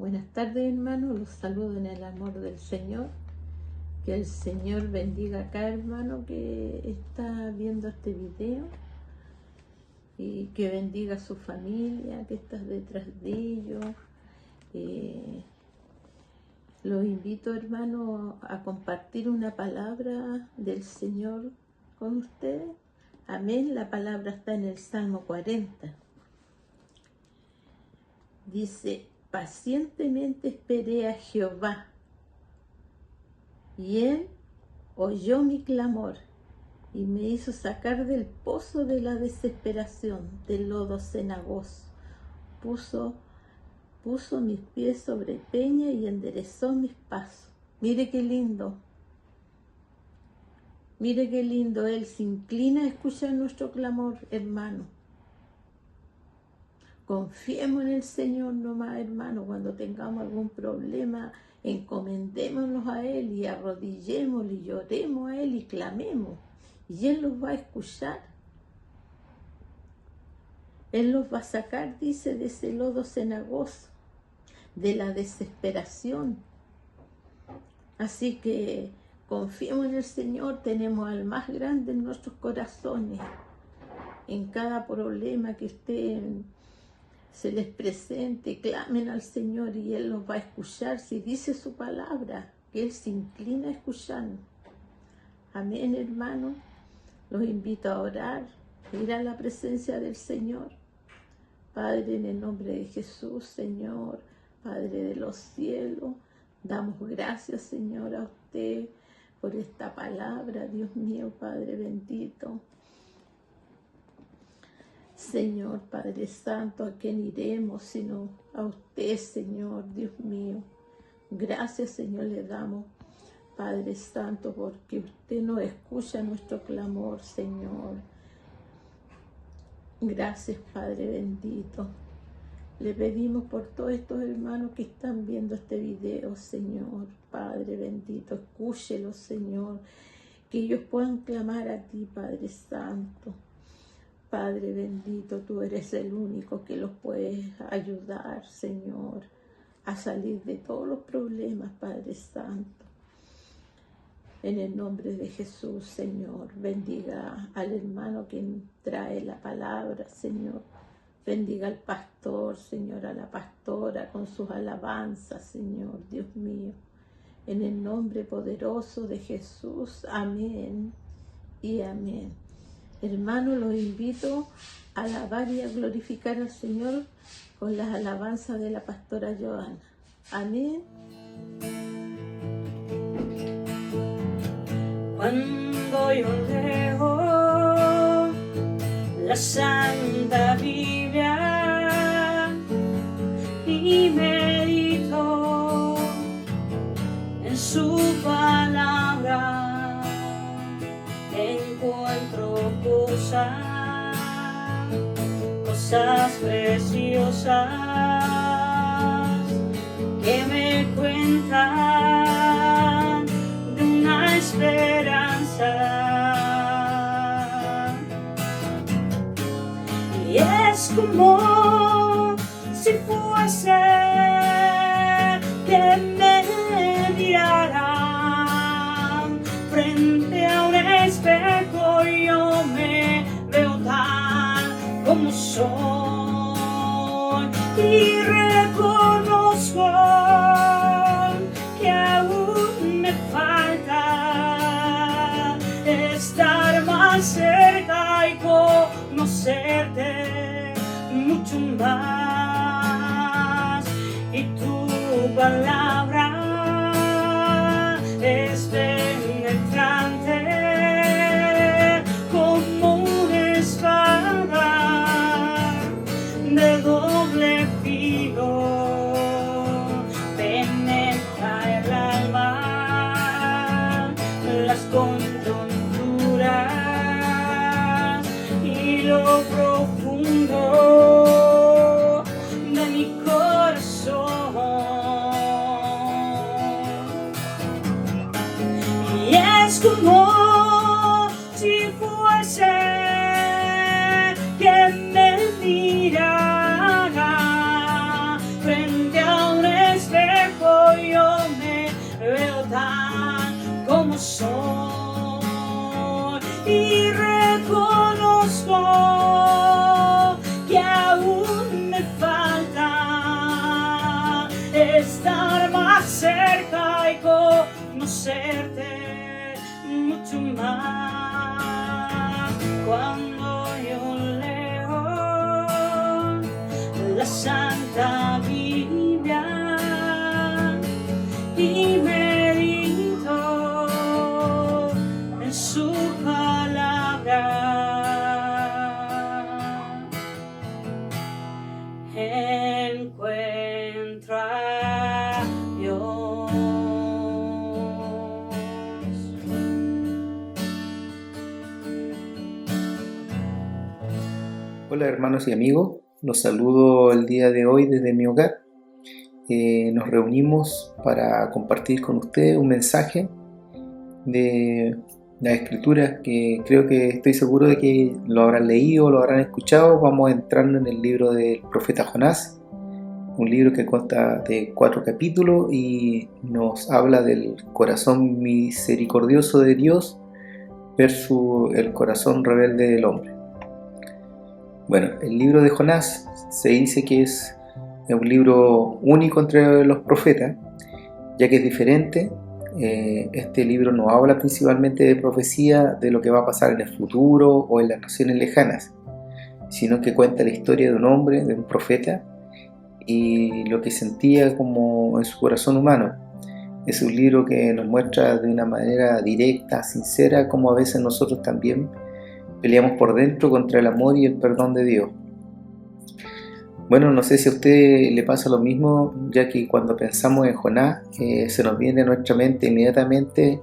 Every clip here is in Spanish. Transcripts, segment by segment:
Buenas tardes, hermanos, los saludo en el amor del Señor. Que el Señor bendiga a cada hermano que está viendo este video y que bendiga a su familia que está detrás de ellos. Los invito, hermanos, a compartir una palabra del Señor con ustedes. Amén. La palabra está en el Salmo 40. Dice: pacientemente esperé a Jehová, y Él oyó mi clamor, y me hizo sacar del pozo de la desesperación, del lodo cenagoso. Puso mis pies sobre peña y enderezó mis pasos. Mire qué lindo. Mire qué lindo. Él se inclina a escuchar nuestro clamor, hermano. Confiemos en el Señor nomás, hermano. Cuando tengamos algún problema, encomendémonos a Él y arrodillémoslo y lloremos a Él y clamemos. Y Él los va a escuchar. Él los va a sacar, dice, de ese lodo cenagoso, de la desesperación. Así que confiemos en el Señor. Tenemos al más grande en nuestros corazones. En cada problema que se les presente, clamen al Señor y Él los va a escuchar. Si dice su palabra, que Él se inclina a escucharnos. Amén, hermano. Los invito a orar, a ir a la presencia del Señor. Padre, en el nombre de Jesús, Señor, Padre de los cielos, damos gracias, Señor, a usted por esta palabra, Dios mío, Padre bendito. Señor, Padre Santo, ¿a quién iremos sino a usted, Señor, Dios mío? Gracias, Señor, le damos, Padre Santo, porque usted nos escucha nuestro clamor, Señor. Gracias, Padre bendito. Le pedimos por todos estos hermanos que están viendo este video, Señor, Padre bendito, escúchelos, Señor, que ellos puedan clamar a ti, Padre Santo. Padre bendito, tú eres el único que los puedes ayudar, Señor, a salir de todos los problemas, Padre Santo. En el nombre de Jesús, Señor, bendiga al hermano que trae la palabra, Señor. Bendiga al pastor, Señor, a la pastora con sus alabanzas, Señor, Dios mío. En el nombre poderoso de Jesús, amén y amén. Hermanos, los invito a alabar y a glorificar al Señor con las alabanzas de la pastora Joana. Amén. Cuando yo leo la Santa Biblia y medito en su palabra, encuentro cosas preciosas que me cuentan de una esperanza. Y es como si fuese que me miraran frente a un espejo y yo me veo tal como soy y reconozco que aún me falta estar más cerca y conocerte mucho más, y tu palabra es penetrante como una espada de doble filo, penetra el alma, las coyunturas y lo profundo de mi corazón. Y es como si fuese que me mirara frente a un espejo estar más cerca y conocerte mucho más. Cuando yo leo la Santa Biblia y medito en su palabra, encuentro a Dios. Hola hermanos y amigos, los saludo el día de hoy desde mi hogar. Nos reunimos para compartir con ustedes un mensaje de la escritura que estoy seguro de que lo habrán leído o lo habrán escuchado. Vamos entrando en el libro del profeta Jonás, un libro que consta de 4 capítulos y nos habla del corazón misericordioso de Dios versus el corazón rebelde del hombre. Bueno, el libro de Jonás se dice que es un libro único entre los profetas, ya que es diferente. Este libro no habla principalmente de profecía de lo que va a pasar en el futuro o en las naciones lejanas, sino que cuenta la historia de un hombre, de un profeta, y lo que sentía como en su corazón humano. Es un libro que nos muestra de una manera directa, sincera, como a veces nosotros también peleamos por dentro contra el amor y el perdón de Dios. Bueno, no sé si a usted le pasa lo mismo, ya que cuando pensamos en Jonás se nos viene a nuestra mente inmediatamente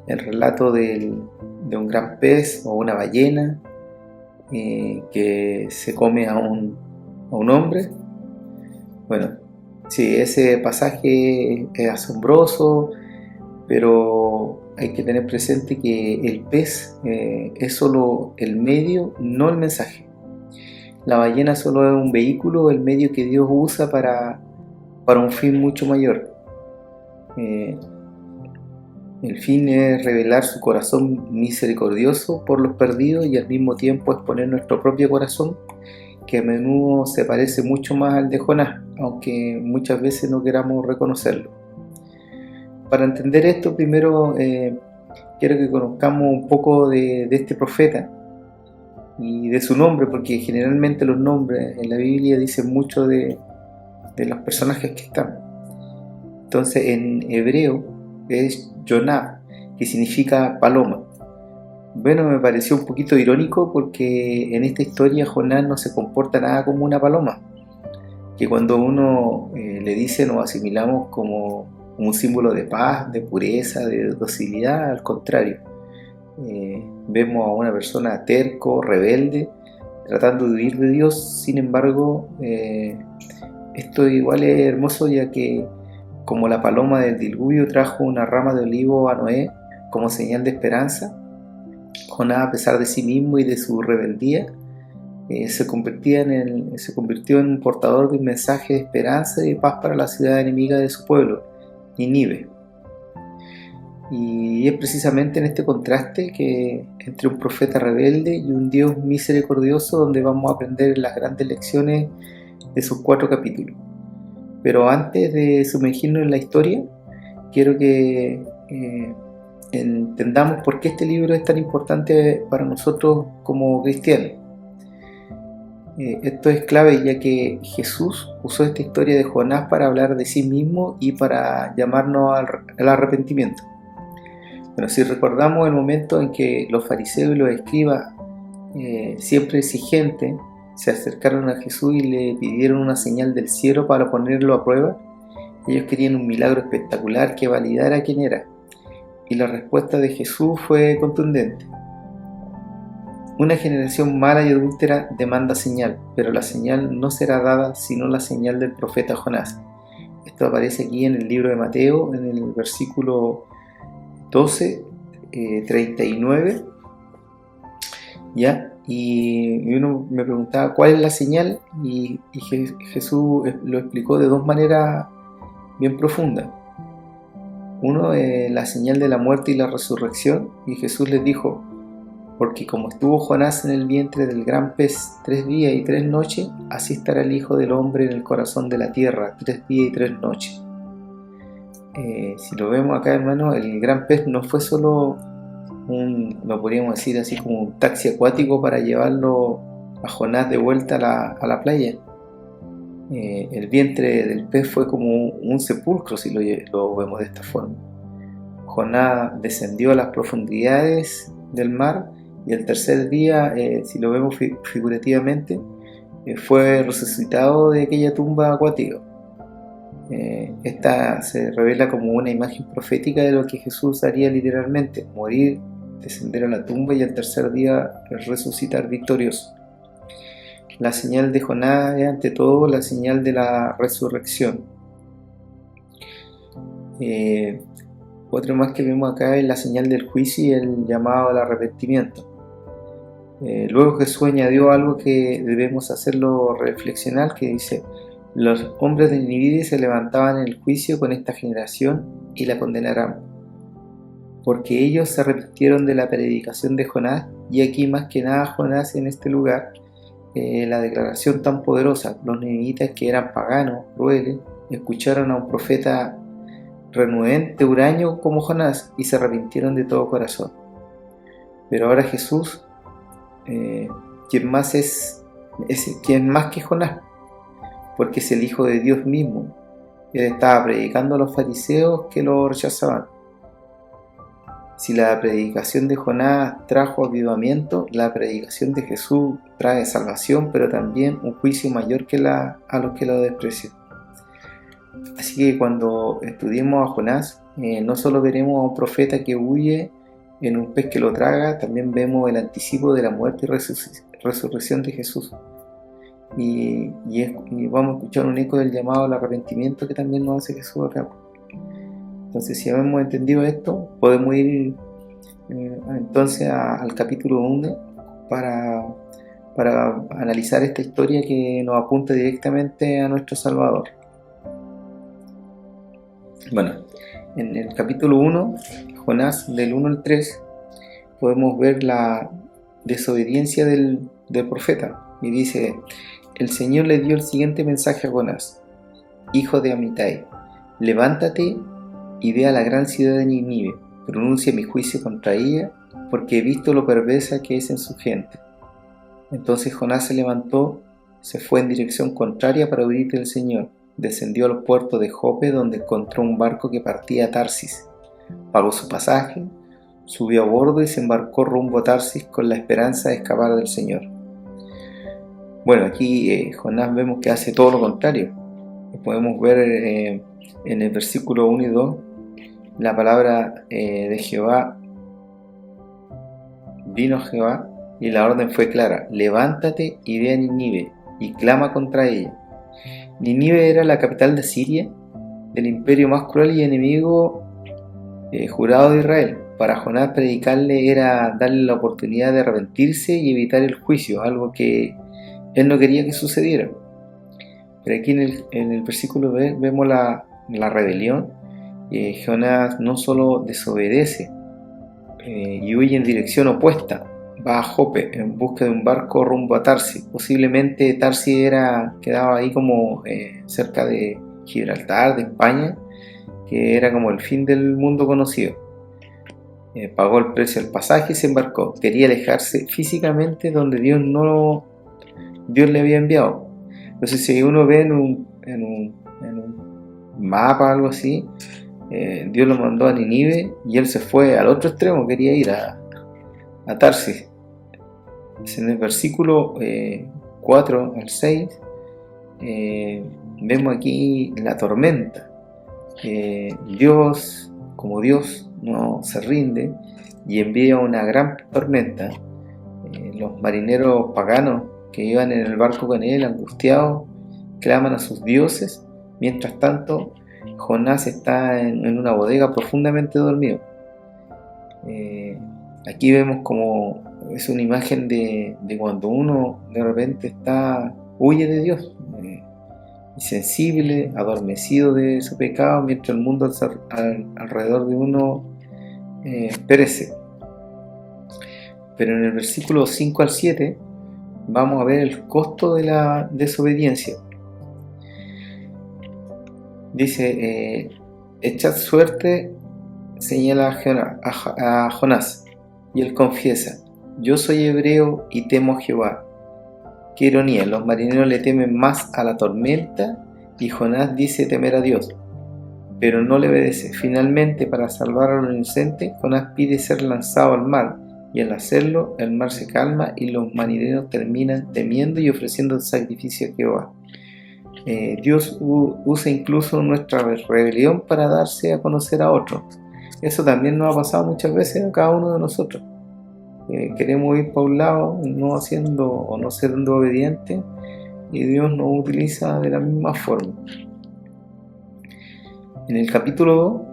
el relato de un gran pez o una ballena que se come a un hombre. Bueno, sí, ese pasaje es asombroso, pero hay que tener presente que el pez es solo el medio, no el mensaje. La ballena solo es un vehículo, el medio que Dios usa para un fin mucho mayor. El fin es revelar su corazón misericordioso por los perdidos y al mismo tiempo exponer nuestro propio corazón, que a menudo se parece mucho más al de Jonás, aunque muchas veces no queramos reconocerlo. Para entender esto, primero quiero que conozcamos un poco de este profeta y de su nombre, porque generalmente los nombres en la Biblia dicen mucho de los personajes que están. Entonces en hebreo es Jonah, que significa paloma. Bueno, me pareció un poquito irónico porque en esta historia Jonás no se comporta nada como una paloma, que cuando uno le dice nos asimilamos como un símbolo de paz, de pureza, de docilidad. Al contrario, vemos a una persona terco, rebelde, tratando de huir de Dios. Sin embargo, esto igual es hermoso, ya que como la paloma del diluvio trajo una rama de olivo a Noé como señal de esperanza, Jonás, a pesar de sí mismo y de su rebeldía, se convirtió en un portador de un mensaje de esperanza y de paz para la ciudad enemiga de su pueblo, Nínive. Y es precisamente en este contraste que entre un profeta rebelde y un Dios misericordioso donde vamos a aprender las grandes lecciones de sus 4 capítulos. Pero antes de sumergirnos en la historia, quiero que entendamos por qué este libro es tan importante para nosotros como cristianos. Esto es clave, ya que Jesús usó esta historia de Jonás para hablar de sí mismo y para llamarnos al arrepentimiento. Bueno, si recordamos el momento en que los fariseos y los escribas, siempre exigentes, se acercaron a Jesús y le pidieron una señal del cielo para ponerlo a prueba, ellos querían un milagro espectacular que validara quién era. Y la respuesta de Jesús fue contundente. Una generación mala y adúltera demanda señal, pero la señal no será dada sino la señal del profeta Jonás. Esto aparece aquí en el libro de Mateo, en el versículo 12, 39. ¿Ya? Y uno me preguntaba cuál es la señal, y Jesús lo explicó de 2 maneras bien profundas. Uno es la señal de la muerte y la resurrección, y Jesús les dijo: porque como estuvo Jonás en el vientre del gran pez 3 días y 3 noches, así estará el Hijo del Hombre en el corazón de la tierra 3 días y 3 noches. si lo vemos acá, hermano, el gran pez no fue solo lo podríamos decir así, como un taxi acuático para llevarlo a Jonás de vuelta a la playa. El vientre del pez fue como un sepulcro, si lo vemos de esta forma. Jonás descendió a las profundidades del mar y el tercer día, si lo vemos figurativamente, fue resucitado de aquella tumba acuática. Esta se revela como una imagen profética de lo que Jesús haría literalmente: morir, descender a la tumba y al tercer día resucitar victorioso. La señal de Jonás es ante todo la señal de la resurrección. Otro más que vemos acá es la señal del juicio y el llamado al arrepentimiento. Luego Jesús añadió algo que debemos hacerlo reflexionar, que dice: los hombres de Nínive se levantaban en el juicio con esta generación y la condenarán, porque ellos se arrepintieron de la predicación de Jonás. Y aquí más que nada Jonás en este lugar, la declaración tan poderosa. Los ninivitas, que eran paganos, crueles, escucharon a un profeta renuente, huraño como Jonás, y se arrepintieron de todo corazón. Pero ahora Jesús, quien más que Jonás, porque es el Hijo de Dios mismo. Él estaba predicando a los fariseos que lo rechazaban. Si la predicación de Jonás trajo avivamiento, la predicación de Jesús trae salvación, pero también un juicio mayor a los que lo desprecian. Así que cuando estudiemos a Jonás, no solo veremos a un profeta que huye en un pez que lo traga, también vemos el anticipo de la muerte y resurrección de Jesús. Y vamos a escuchar un eco del llamado al arrepentimiento que también nos hace Jesús acá. Entonces, si hemos entendido esto, podemos ir entonces al capítulo 1 para analizar esta historia que nos apunta directamente a nuestro Salvador. Bueno, en el capítulo 1, Jonás, del 1 al 3, podemos ver la desobediencia del profeta. Y dice: el Señor le dio el siguiente mensaje a Jonás: hijo de Amitai, levántate y ve a la gran ciudad de Nínive, pronuncia mi juicio contra ella, porque he visto lo perversa que es en su gente. Entonces Jonás se levantó, se fue en dirección contraria para huir del Señor, descendió al puerto de Jope, donde encontró un barco que partía a Tarsis, pagó su pasaje, subió a bordo y se embarcó rumbo a Tarsis con la esperanza de escapar del Señor. Bueno, aquí Jonás vemos que hace todo lo contrario. Podemos ver en el versículo 1 y 2 la palabra de Jehová. Vino Jehová y la orden fue clara: levántate y ve a Nínive y clama contra ella. Nínive era la capital de Siria, del imperio más cruel y enemigo jurado de Israel. Para Jonás, predicarle era darle la oportunidad de arrepentirse y evitar el juicio, algo que él no quería que sucediera. Pero aquí en el versículo B vemos la rebelión. Jonás no solo desobedece y huye en dirección opuesta, va a Jope en busca de un barco rumbo a Tarsis. Posiblemente Tarsis quedaba ahí como cerca de Gibraltar, de España, que era como el fin del mundo conocido. Pagó el precio del pasaje y se embarcó. Quería alejarse físicamente donde Dios le había enviado. Entonces, si uno ve en un mapa, algo así, Dios lo mandó a Nínive y él se fue al otro extremo, quería ir a Tarsis. En el versículo 4 al 6 vemos aquí la tormenta. Dios, como Dios, no se rinde y envía una gran tormenta. Los marineros paganos que iban en el barco con él, angustiados, claman a sus dioses. Mientras tanto, Jonás está en una bodega profundamente dormido. Aquí vemos como es una imagen de cuando uno de repente huye de Dios, insensible, adormecido de su pecado, mientras el mundo alrededor de uno perece. Pero en el versículo 5 al 7 vamos a ver el costo de la desobediencia. Dice: echad suerte, señala a Jonás, y él confiesa: yo soy hebreo y temo a Jehová. Qué ironía, los marineros le temen más a la tormenta y Jonás dice temer a Dios, pero no le obedece. Finalmente, para salvar a los inocentes, Jonás pide ser lanzado al mar, y al hacerlo, el mar se calma y los marineros terminan temiendo y ofreciendo sacrificio a Jehová. Dios usa incluso nuestra rebelión para darse a conocer a otros. Eso también nos ha pasado muchas veces a cada uno de nosotros. Queremos ir para un lado, no haciendo o no siendo obedientes, y Dios nos utiliza de la misma forma. En el capítulo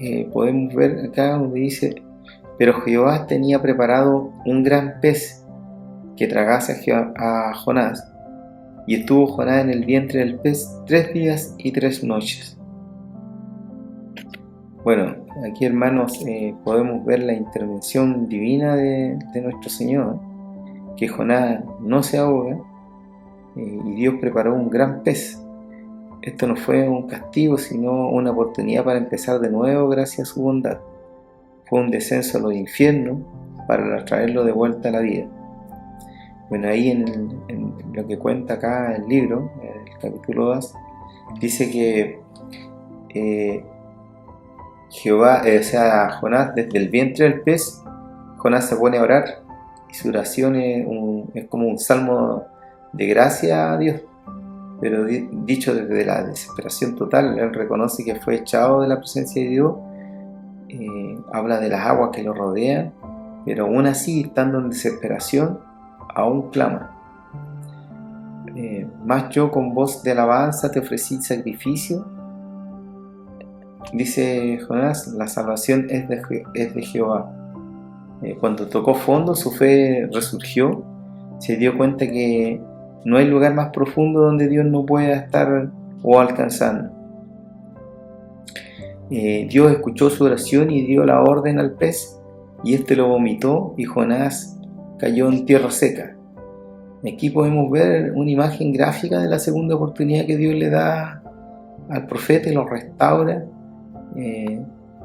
2 podemos ver acá donde dice: pero Jehová tenía preparado un gran pez que tragase a Jonás, y estuvo Jonás en el vientre del pez 3 días y 3 noches. Bueno, aquí, hermanos, podemos ver la intervención divina de nuestro Señor, que Jonás no se ahoga, y Dios preparó un gran pez. Esto no fue un castigo, sino una oportunidad para empezar de nuevo gracias a su bondad. Fue un descenso a los infiernos para traerlo de vuelta a la vida. Bueno, ahí en lo que cuenta acá el libro, el capítulo 2, dice que Jonás, desde el vientre del pez, Jonás se pone a orar, y su oración es como un salmo de gracia a Dios, pero dicho desde la desesperación total. Él reconoce que fue echado de la presencia de Dios, habla de las aguas que lo rodean, pero aún así, estando en desesperación, aún clama. Mas yo con voz de alabanza te ofrecí sacrificio. Dice Jonás: la salvación es de Jehová. Cuando tocó fondo, su fe resurgió, se dio cuenta que no hay lugar más profundo donde Dios no pueda estar o alcanzar. Dios escuchó su oración y dio la orden al pez, y este lo vomitó, y Jonás cayó en tierra seca. Aquí podemos ver una imagen gráfica de la segunda oportunidad que Dios le da al profeta, y lo restaura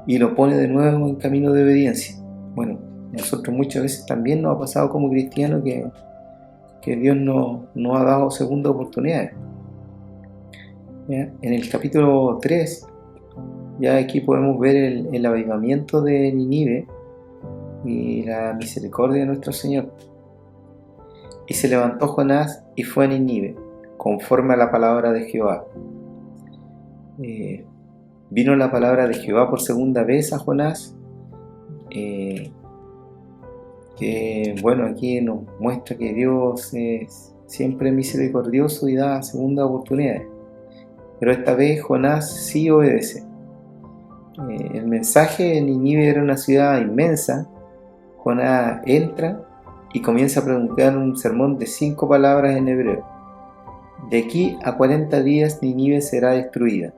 y lo pone de nuevo en camino de obediencia. Bueno, nosotros muchas veces también nos ha pasado como cristianos que Dios no ha dado segunda oportunidades. En el capítulo 3, ya aquí podemos ver el avivamiento de Nínive y la misericordia de nuestro Señor. Y se levantó Jonás y fue a Nínive, conforme a la palabra de Jehová. Vino la palabra de Jehová por segunda vez a Jonás, bueno, aquí nos muestra que Dios es siempre misericordioso y da segunda oportunidades. Pero esta vez Jonás sí obedece. El mensaje en Nínive era una ciudad inmensa. Jonás entra y comienza a predicar un sermón de 5 palabras en hebreo. De aquí a 40 días Nínive será destruida.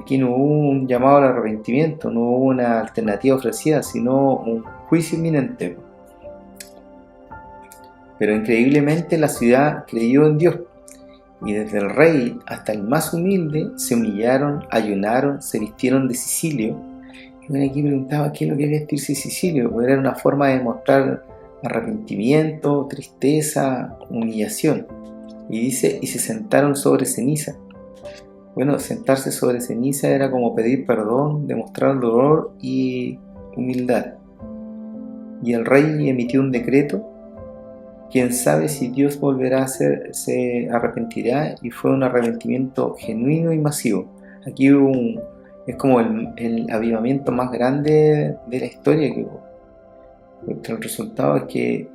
Aquí no hubo un llamado al arrepentimiento, no hubo una alternativa ofrecida, sino un juicio inminente. Pero increíblemente la ciudad creyó en Dios, y desde el rey hasta el más humilde se humillaron, ayunaron, se vistieron de cisilio. Y bueno, aquí preguntaba qué es lo que es vestirse de cisilio, porque era una forma de mostrar arrepentimiento, tristeza, humillación. Y dice: y se sentaron sobre ceniza. Bueno, sentarse sobre ceniza era como pedir perdón, demostrar dolor y humildad. Y el rey emitió un decreto. Quién sabe si Dios volverá se arrepentirá, y fue un arrepentimiento genuino y masivo. Aquí es como el avivamiento más grande de la historia que hubo. El resultado es que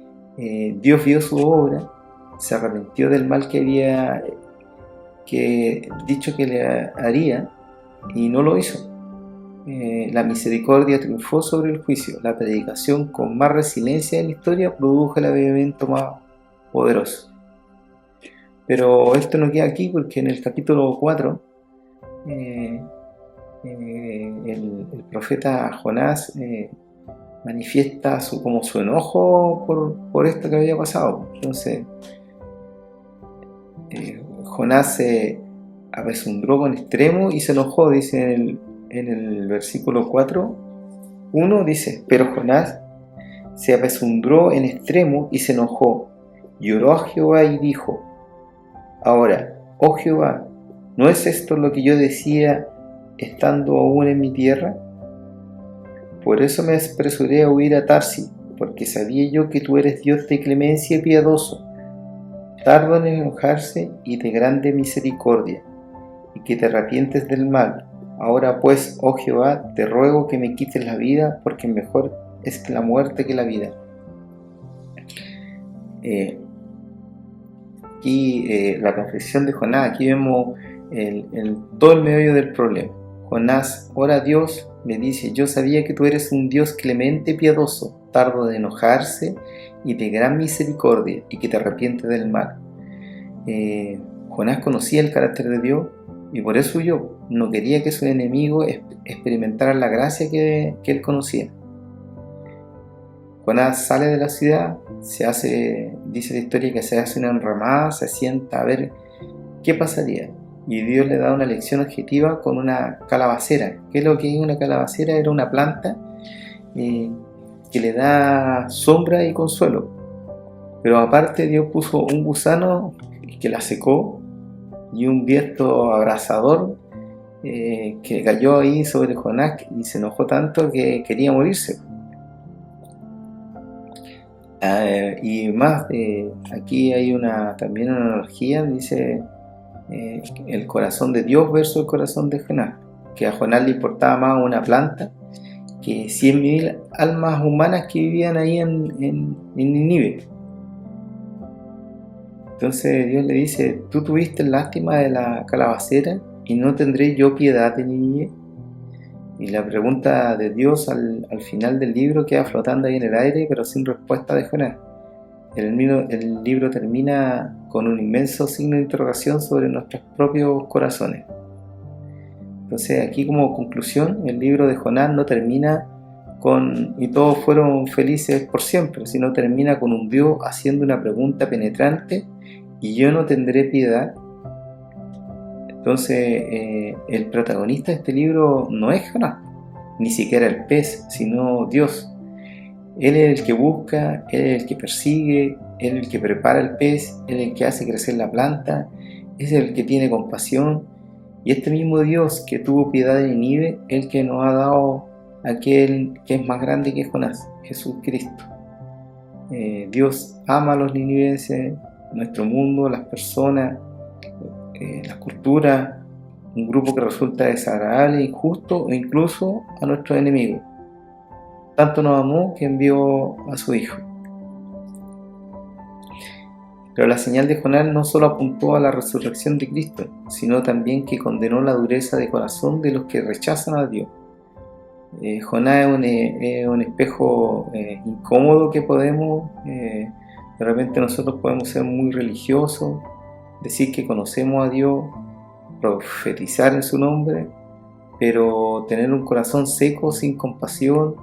Dios vio su obra, se arrepintió del mal que había dicho que le haría, y no lo hizo. La misericordia triunfó sobre el juicio. La predicación con más resiliencia en la historia produjo el avivamiento más poderoso. Pero esto no queda aquí, porque en el capítulo 4 el profeta Jonás manifiesta su enojo por esto que había pasado. Entonces Jonás se apesumbró con extremo y se enojó, dice en el versículo 4:1 dice: pero Jonás se apesadumbró en extremo y se enojó, y oró a Jehová y dijo: ahora, oh Jehová, ¿no es esto lo que yo decía estando aún en mi tierra? Por eso me apresuré a huir a Tarsis, porque sabía yo que tú eres Dios de clemencia y piadoso, tardo en enojarse y de grande misericordia, y que te arrepientes del mal. Ahora pues, oh Jehová, te ruego que me quites la vida, porque mejor es la muerte que la vida. Aquí la confesión de Jonás, aquí vemos todo el meollo del problema. Jonás ora a Dios, le dice: yo sabía que tú eres un Dios clemente y piadoso, tardo de enojarse y de gran misericordia, y que te arrepientes del mal. Jonás conocía el carácter de Dios y por eso huyó. No quería que sus enemigos experimentaran la gracia que él conocía. Jonás sale de la ciudad, dice la historia que se hace una enramada, se sienta a ver qué pasaría. Y Dios le da una lección objetiva con una calabacera. ¿Qué es lo que es una calabacera? Era una planta que le da sombra y consuelo. Pero aparte Dios puso un gusano que la secó y un viento abrasador que cayó ahí sobre Jonás y se enojó tanto que quería morirse. Y más, aquí hay también una analogía, dice el corazón de Dios versus el corazón de Jonás, que a Jonás le importaba más una planta que 100.000 almas humanas que vivían ahí en Nínive. Entonces Dios le dice: tú tuviste lástima de la calabacera y no tendré yo piedad de Nínive. Y la pregunta de Dios al final del libro queda flotando ahí en el aire, pero sin respuesta de Jonás. El libro termina con un inmenso signo de interrogación sobre nuestros propios corazones. Entonces aquí, como conclusión, el libro de Jonás no termina con "y todos fueron felices por siempre", sino termina con un Dios haciendo una pregunta penetrante: ¿y yo no tendré piedad? Entonces el protagonista de este libro no es Jonás, ni siquiera el pez, sino Dios. Él es el que busca, Él es el que persigue, Él es el que prepara el pez, Él es el que hace crecer la planta, es el que tiene compasión. Y este mismo Dios que tuvo piedad de Nínive, el que nos ha dado aquel que es más grande que Jonás, Jesucristo. Dios ama a los ninivenses, nuestro mundo, las personas, la cultura, un grupo que resulta desagradable, injusto e incluso a nuestros enemigos. Tanto nos amó que envió a su Hijo. Pero la señal de Jonás no solo apuntó a la resurrección de Cristo, sino también que condenó la dureza de corazón de los que rechazan a Dios. Jonás es un espejo incómodo que podemos, de repente nosotros podemos ser muy religiosos, decir que conocemos a Dios, profetizar en su nombre, pero tener un corazón seco, sin compasión,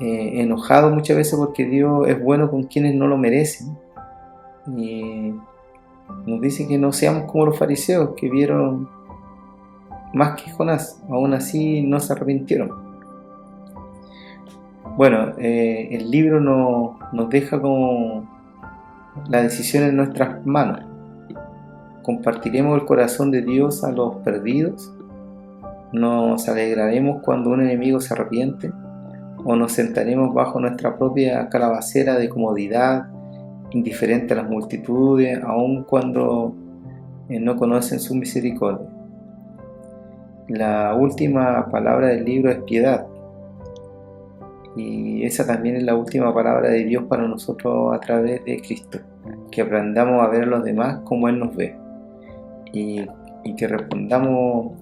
enojado muchas veces porque Dios es bueno con quienes no lo merecen. Y nos dice que no seamos como los fariseos, que vieron más que Jonás, aún así no se arrepintieron. Bueno, el libro nos deja como la decisión en nuestras manos. ¿Compartiremos el corazón de Dios a los perdidos? ¿Nos alegraremos cuando un enemigo se arrepiente? ¿O nos sentaremos bajo nuestra propia calabacera de comodidad, indiferente a las multitudes, aun cuando no conocen su misericordia? La última palabra del libro es piedad, y esa también es la última palabra de Dios para nosotros a través de Cristo, que aprendamos a ver a los demás como Él nos ve, y que respondamos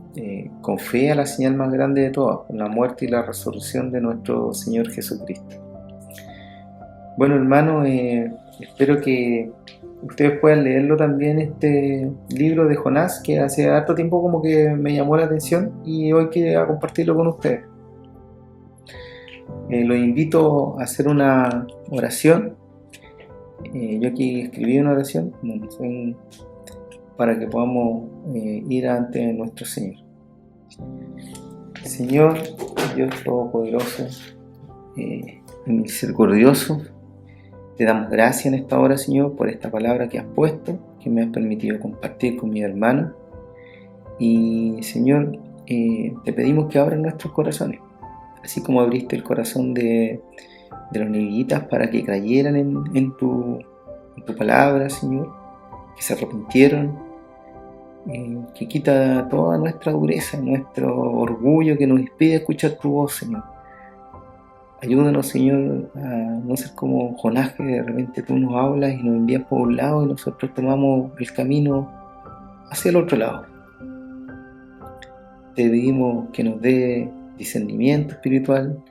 con fe a la señal más grande de todas, la muerte y la resurrección de nuestro Señor Jesucristo. Bueno, hermanos, espero que ustedes puedan leerlo también, este libro de Jonás, que hace harto tiempo como que me llamó la atención y hoy quería compartirlo con ustedes. Los invito a hacer una oración. Yo aquí escribí una oración para que podamos ir ante nuestro Señor. Señor, Dios Todopoderoso y misericordioso, te damos gracias en esta hora, Señor, por esta palabra que has puesto, que me has permitido compartir con mi hermano. Y, Señor, te pedimos que abras nuestros corazones, así como abriste el corazón de los nivitas para que creyeran en tu palabra, Señor, que se arrepintieron, que quita toda nuestra dureza, nuestro orgullo que nos impide escuchar tu voz, Señor. Ayúdanos, Señor, a no ser como Jonás, que de repente tú nos hablas y nos envías por un lado y nosotros tomamos el camino hacia el otro lado. Te pedimos que nos dé discernimiento espiritual,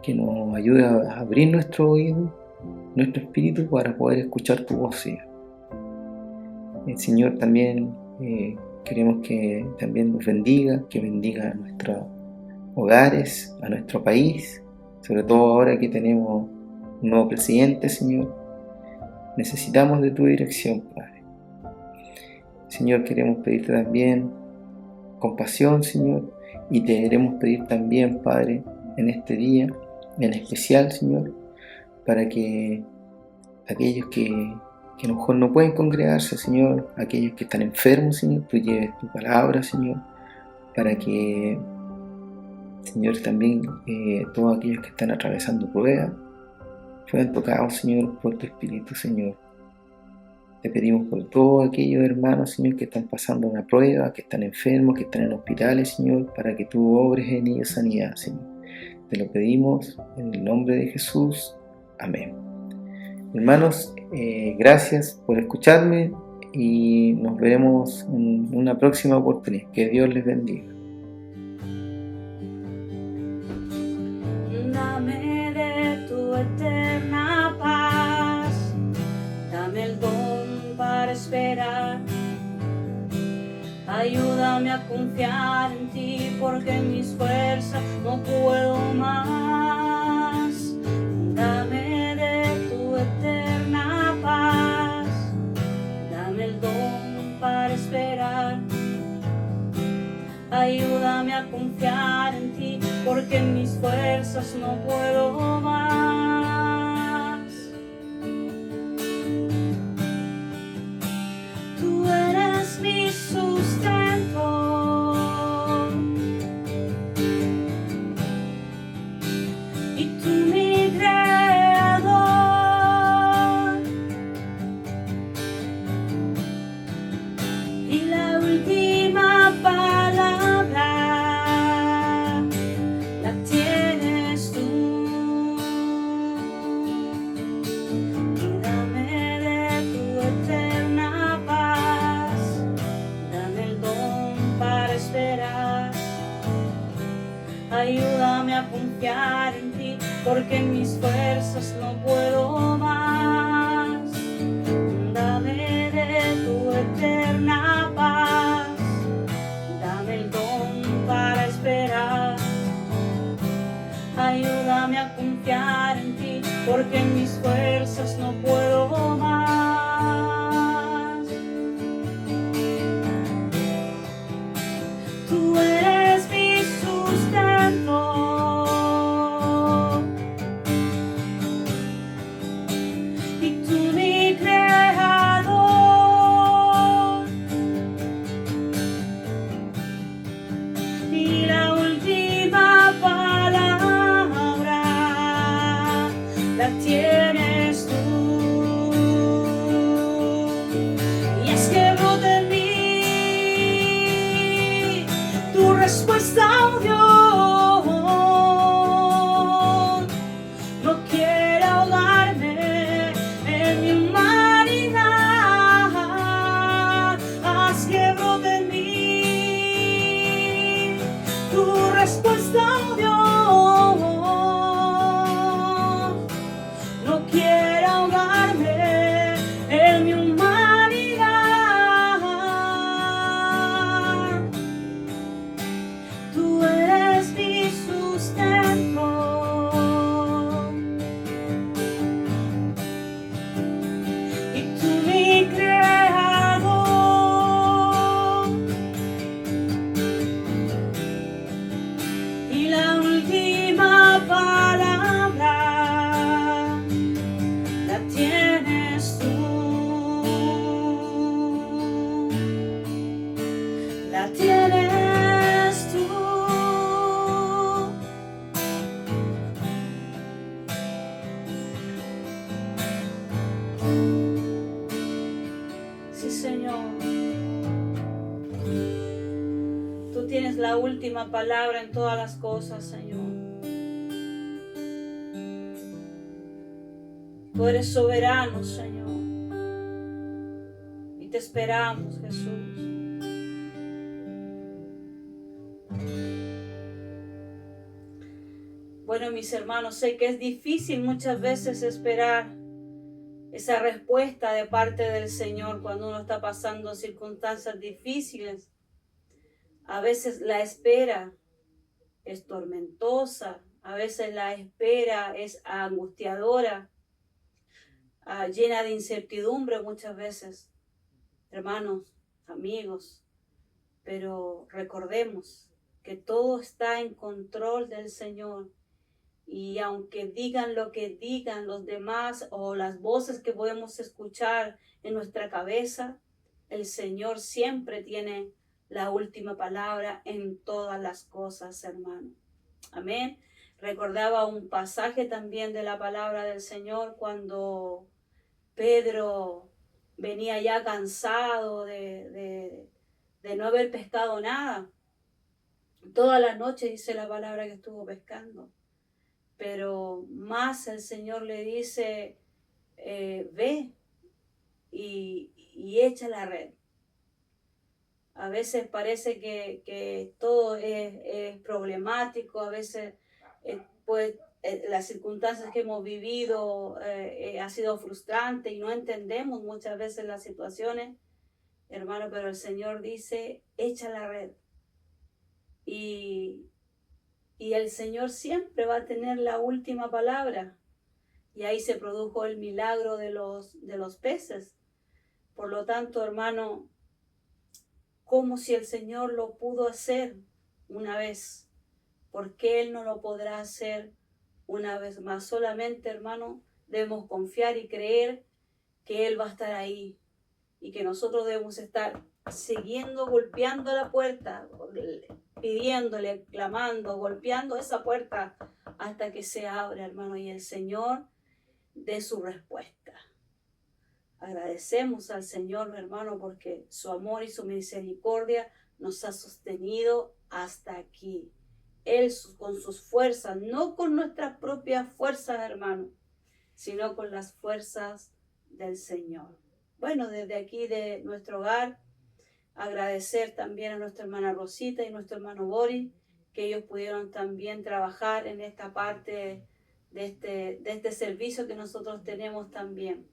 que nos ayude a abrir nuestro oído, nuestro espíritu para poder escuchar tu voz, Señor. Señor, también queremos que también nos bendiga, que bendiga a nuestros hogares, a nuestro país, sobre todo ahora que tenemos un nuevo presidente, Señor. Necesitamos de tu dirección, Padre. Señor, queremos pedirte también compasión, Señor, y te queremos pedir también, Padre, en este día, en especial, Señor, para que aquellos que a lo mejor no pueden congregarse, Señor, aquellos que están enfermos, Señor, tú lleves tu palabra, Señor, para que, Señor, también todos aquellos que están atravesando pruebas fueran tocados, Señor, por tu Espíritu, Señor. Te pedimos por todos aquellos hermanos, Señor, que están pasando una prueba, que están enfermos, que están en hospitales, Señor, para que tú obres en ellos sanidad, Señor. Te lo pedimos en el nombre de Jesús. Amén. Hermanos, gracias por escucharme y nos veremos en una próxima oportunidad. Que Dios les bendiga. Dame de tu eterna paz, dame el don para esperar. Ayúdame a confiar en ti, porque en mis fuerzas no puedo más. Dame de tu eterna paz, dame el don para esperar. Ayúdame a confiar en ti, porque en mis fuerzas no puedo más. Tú eres mi sustento y tú mi creador, y la última palabra la tienes tú. Dame de tu eterna paz, dame el don para esperar. Ayúdame a confiar en ti, porque en mis fuerzas no puedo más. Dame de tu eterna paz, dame el don para esperar. Ayúdame a confiar en ti, porque en mis fuerzas no puedo más. Tú eres mi sustento y tú mi creador, y la última palabra la tienes tú. Y es que brota en mí tu respuesta, oh Dios. No quiero ahogarme en mi humanidad. Haz que brote en mí tu respuesta, oh Dios. No quiero ahogarme en mi humanidad. Tú eres mi sustento y tú mi creador, última palabra en todas las cosas, Señor. Tú eres soberano, Señor. Y te esperamos, Jesús. Bueno, mis hermanos, sé que es difícil muchas veces esperar esa respuesta de parte del Señor cuando uno está pasando circunstancias difíciles. A veces la espera es tormentosa, a veces la espera es angustiadora, llena de incertidumbre muchas veces, hermanos, amigos, pero recordemos que todo está en control del Señor. Y aunque digan lo que digan los demás o las voces que podemos escuchar en nuestra cabeza, el Señor siempre tiene la última palabra en todas las cosas, hermano. Amén. Recordaba un pasaje también de la palabra del Señor cuando Pedro venía ya cansado de no haber pescado nada. Toda la noche dice la palabra que estuvo pescando. Pero más el Señor le dice, ve y echa la red. A veces parece que todo es problemático, a veces pues las circunstancias que hemos vivido ha sido frustrante y no entendemos muchas veces las situaciones, hermano, pero el Señor dice, echa la red. Y el Señor siempre va a tener la última palabra. Y ahí se produjo el milagro de los peces. Por lo tanto, hermano, como si el Señor lo pudo hacer una vez, ¿por qué Él no lo podrá hacer una vez más? Solamente, hermano, debemos confiar y creer que Él va a estar ahí y que nosotros debemos estar siguiendo golpeando la puerta, pidiéndole, clamando, golpeando esa puerta hasta que se abra, hermano, y el Señor dé su respuesta. Agradecemos al Señor, hermano, porque su amor y su misericordia nos ha sostenido hasta aquí. Él con sus fuerzas, no con nuestras propias fuerzas, hermano, sino con las fuerzas del Señor. Bueno, desde aquí de nuestro hogar, agradecer también a nuestra hermana Rosita y nuestro hermano Boris, que ellos pudieron también trabajar en esta parte de este servicio que nosotros tenemos también.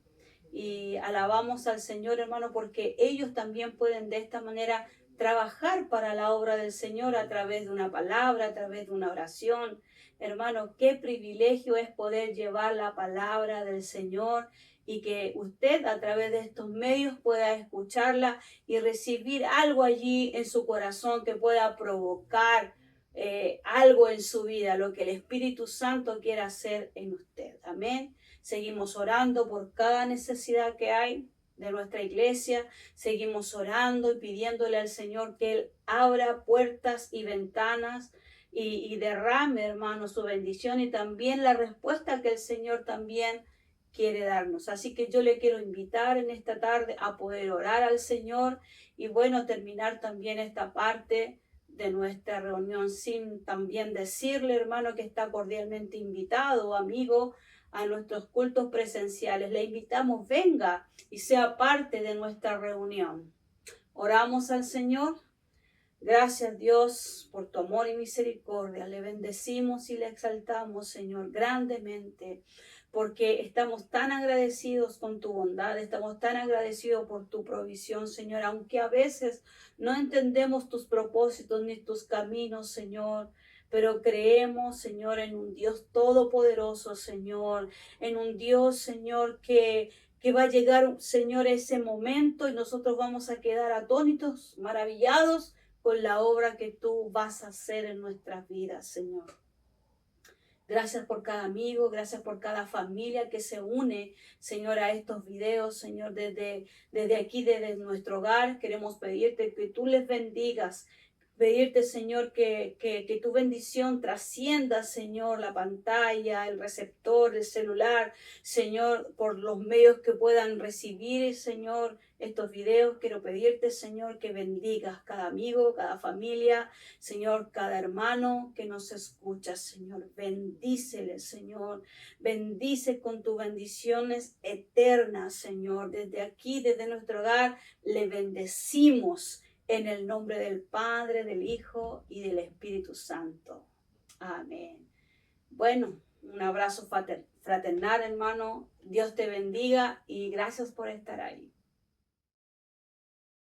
Y alabamos al Señor, hermano, porque ellos también pueden de esta manera trabajar para la obra del Señor a través de una palabra, a través de una oración. Hermano, qué privilegio es poder llevar la palabra del Señor y que usted a través de estos medios pueda escucharla y recibir algo allí en su corazón que pueda provocar algo en su vida, lo que el Espíritu Santo quiera hacer en usted. Amén. Seguimos orando por cada necesidad que hay de nuestra iglesia. Seguimos orando y pidiéndole al Señor que Él abra puertas y ventanas y derrame, hermano, su bendición y también la respuesta que el Señor también quiere darnos. Así que yo le quiero invitar en esta tarde a poder orar al Señor y bueno, terminar también esta parte de nuestra reunión sin también decirle, hermano, que está cordialmente invitado, amigo, a nuestros cultos presenciales. Le invitamos, venga y sea parte de nuestra reunión. Oramos al Señor. Gracias, Dios, por tu amor y misericordia. Le bendecimos y le exaltamos, Señor, grandemente, porque estamos tan agradecidos con tu bondad, estamos tan agradecidos por tu provisión, Señor, aunque a veces no entendemos tus propósitos ni tus caminos, Señor. Pero creemos, Señor, en un Dios todopoderoso, Señor, en un Dios, Señor, que va a llegar, Señor, ese momento y nosotros vamos a quedar atónitos, maravillados con la obra que tú vas a hacer en nuestras vidas, Señor. Gracias por cada amigo, gracias por cada familia que se une, Señor, a estos videos, Señor, desde aquí, desde nuestro hogar. Queremos pedirte que tú les bendigas, Pedirte, Señor, que tu bendición trascienda, Señor, la pantalla, el receptor, el celular, Señor, por los medios que puedan recibir, Señor, estos videos. Quiero pedirte, Señor, que bendigas cada amigo, cada familia, Señor, cada hermano que nos escucha, Señor. Bendícele, Señor. Bendice con tus bendiciones eternas, Señor. Desde aquí, desde nuestro hogar, le bendecimos en el nombre del Padre, del Hijo y del Espíritu Santo. Amén. Bueno, un abrazo fraternal, hermano. Dios te bendiga y gracias por estar ahí.